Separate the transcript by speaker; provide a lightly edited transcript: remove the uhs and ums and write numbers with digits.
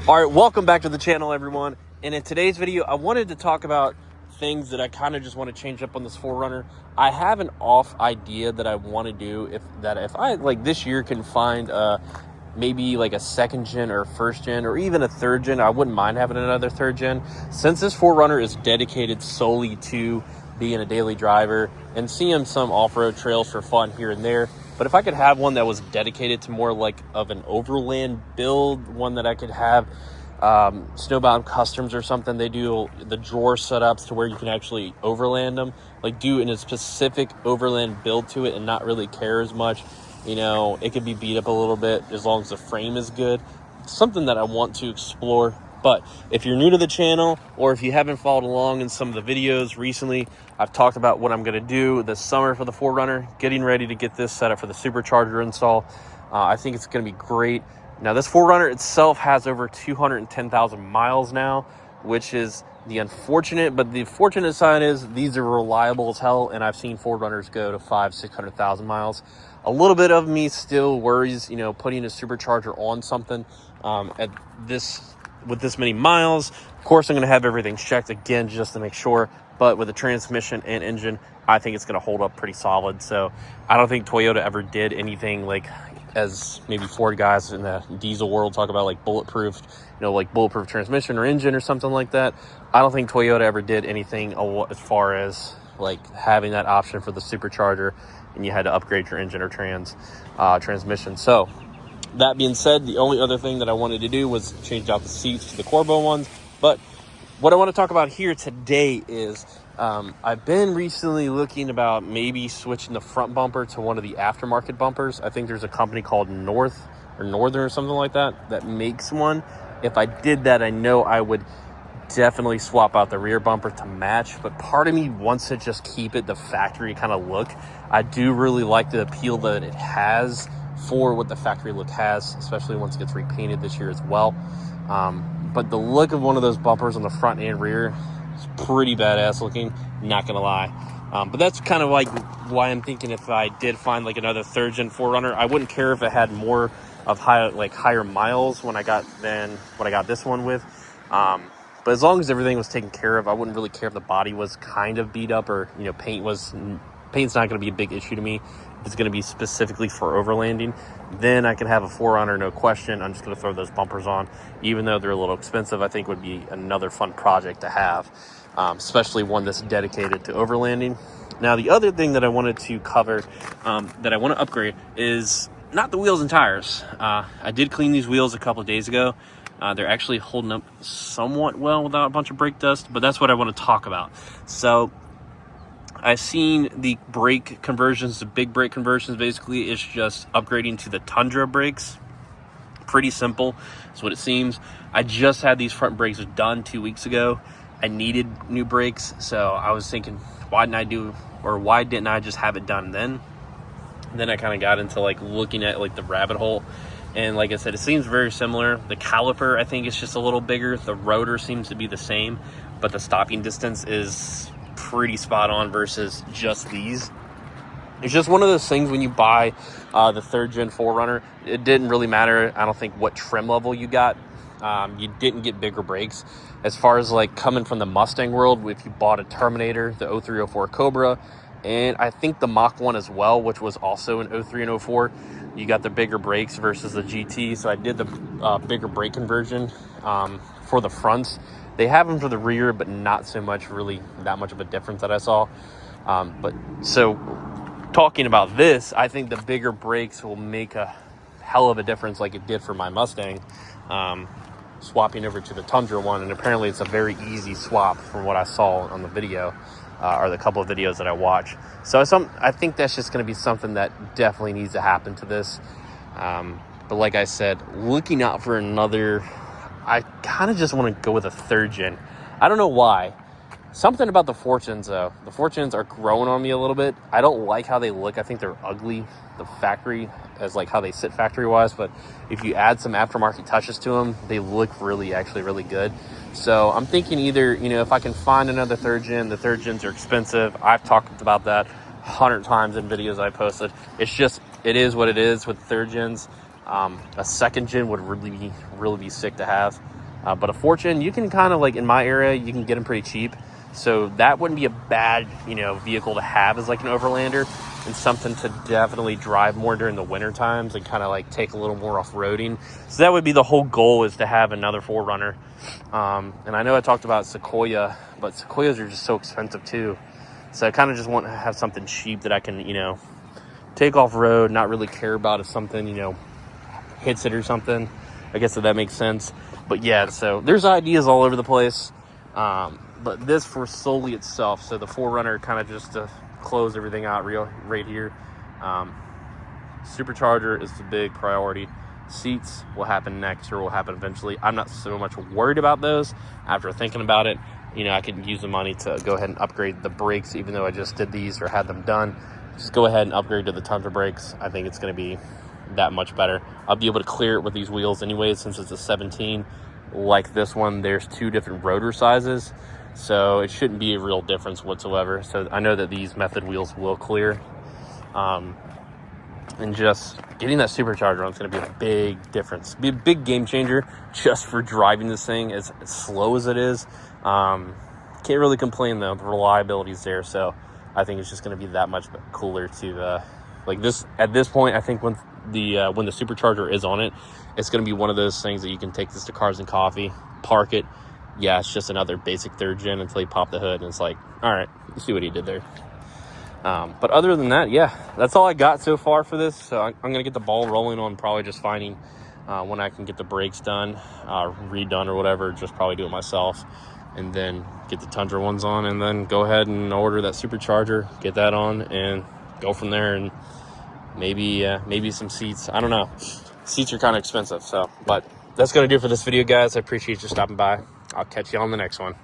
Speaker 1: All right, welcome back to the channel, everyone. And in today's video, I wanted to talk about things that I kind of just want to change up on this 4Runner. I have an off idea that I want to do if I like this year can find maybe like a second gen or first gen or even a third gen. I wouldn't mind having another third gen, since this 4Runner is dedicated solely to being a daily driver and seeing some off-road trails for fun here and there. But if I could have one that was dedicated to more like of an overland build, one that I could have snowbound customs or something, they do the drawer setups to where you can actually overland them, like do in a specific overland build to it and not really care as much. You know, it could be beat up a little bit as long as the frame is good. Something that I want to explore. But if you're new to the channel, or if you haven't followed along in some of the videos recently, I've talked about what I'm going to do this summer for the 4Runner, getting ready to get this set up for the supercharger install. I think it's going to be great. Now, this 4Runner itself has over 210,000 miles now, which is the unfortunate, but the fortunate side is these are reliable as hell, and I've seen 4Runners go to 500,000-600,000 miles. A little bit of me still worries, you know, putting a supercharger on something with this many miles. Of course, I'm going to have everything checked again just to make sure, but with the transmission and engine, I think it's going to hold up pretty solid. So I don't think Toyota ever did anything like, as maybe Ford guys in the diesel world talk about, like bulletproof, you know, like bulletproof transmission or engine or something like that. I don't think Toyota ever did anything as far as like having that option for the supercharger and you had to upgrade your engine or transmission. So that being said, the only other thing that I wanted to do was change out the seats to the Corbo ones. But what I want to talk about here today is I've been recently looking about maybe switching the front bumper to one of the aftermarket bumpers. I think there's a company called Northern or something like that makes one. If I did that, I know I would definitely swap out the rear bumper to match, but part of me wants to just keep it the factory kind of look. I do really like the appeal that it has for what the factory look has, especially once it gets repainted this year as well. But the look of one of those bumpers on the front and rear is pretty badass looking, not gonna lie. But that's kind of like why I'm thinking if I did find like another third gen 4Runner, I wouldn't care if it had more of higher miles when I got this one with. But as long as everything was taken care of, I wouldn't really care if the body was kind of beat up or, you know, paint's not going to be a big issue to me. If it's going to be specifically for overlanding, then I can have a 4Runner, no question. I'm just going to throw those bumpers on. Even though they're a little expensive, I think would be another fun project to have, especially one that's dedicated to overlanding. Now, the other thing that I wanted to cover, that I want to upgrade, is not the wheels and tires. I did clean these wheels a couple of days ago. They're actually holding up somewhat well without a bunch of brake dust, but that's what I want to talk about. So I've seen the brake conversions, the big brake conversions. Basically, it's just upgrading to the Tundra brakes. Pretty simple, is what it seems. I just had these front brakes done 2 weeks ago. I needed new brakes, so I was thinking, why didn't I just have it done then? And then I kind of got into like looking at like the rabbit hole. And like I said, it seems very similar. The caliper, I think, is just a little bigger. The rotor seems to be the same, but the stopping distance is pretty spot on versus just these. It's just one of those things when you buy the third gen 4Runner, it didn't really matter, I don't think, what trim level you got. You didn't get bigger brakes. As far as like coming from the Mustang world, if you bought a Terminator, the 0304 Cobra, and I think the Mach 1 as well, which was also an 03 and 04, you got the bigger brakes versus the GT. So I did the bigger brake conversion for the fronts. They have them for the rear, but not so much, really that much of a difference that I saw. But so talking about this, I think the bigger brakes will make a hell of a difference, like it did for my Mustang, swapping over to the Tundra one. And apparently it's a very easy swap from what I saw on the video, or the couple of videos that I watched. So I think that's just going to be something that definitely needs to happen to this. But like I said, looking out for another, I kind of just want to go with a third gen. I don't know why. Something about the Fortunes, though. The Fortunes are growing on me a little bit. I don't like how they look. I think they're ugly, the factory, as like how they sit factory-wise. But if you add some aftermarket touches to them, they look actually really good. So I'm thinking either, you know, if I can find another third gen. The third gens are expensive. I've talked about that 100 times in videos I posted. It's just, it is what it is with third gens. A second gen would really be sick to have. But a fourth gen, you can kind of like, in my area, you can get them pretty cheap. So that wouldn't be a bad, vehicle to have as like an overlander, and something to definitely drive more during the winter times and kind of like take a little more off-roading. So that would be the whole goal, is to have another 4Runner. And I know I talked about Sequoia, but Sequoias are just so expensive too. So I kind of just want to have something cheap that I can, take off-road, not really care about if something, hits it or something. I guess if that makes sense. But yeah, so there's ideas all over the place. But this for solely itself, so the 4Runner, kind of just to close everything out right here. Supercharger is the big priority. Seats will happen next, or will happen eventually. I'm not so much worried about those. After thinking about it, I could use the money to go ahead and upgrade the brakes, even though I just did these or had them done. Just go ahead and upgrade to the Tundra brakes. I think it's going to be that much better. I'll be able to clear it with these wheels anyways, since it's a 17. Like this one, there's 2 different rotor sizes, so it shouldn't be a real difference whatsoever. So I know that these method wheels will clear. And just getting that supercharger on is going to be a big difference. Be a big game changer just for driving this thing as slow as it is. Can't really complain though. The reliability is there, so I think it's just going to be that much cooler to like this. At this point, I think when the supercharger is on it, it's going to be one of those things that you can take this to Cars and Coffee, park it. Yeah, it's just another basic 3rd gen until you pop the hood, and it's like, all right, you see what he did there. But other than that, yeah, that's all I got so far for this. So I'm going to get the ball rolling on probably just finding when I can get the brakes done, redone or whatever, just probably do it myself, and then get the Tundra ones on, and then go ahead and order that supercharger, get that on, and go from there. And maybe some seats. I don't know. Seats are kind of expensive, but that's going to do it for this video, guys. I appreciate you stopping by. I'll catch you on the next one.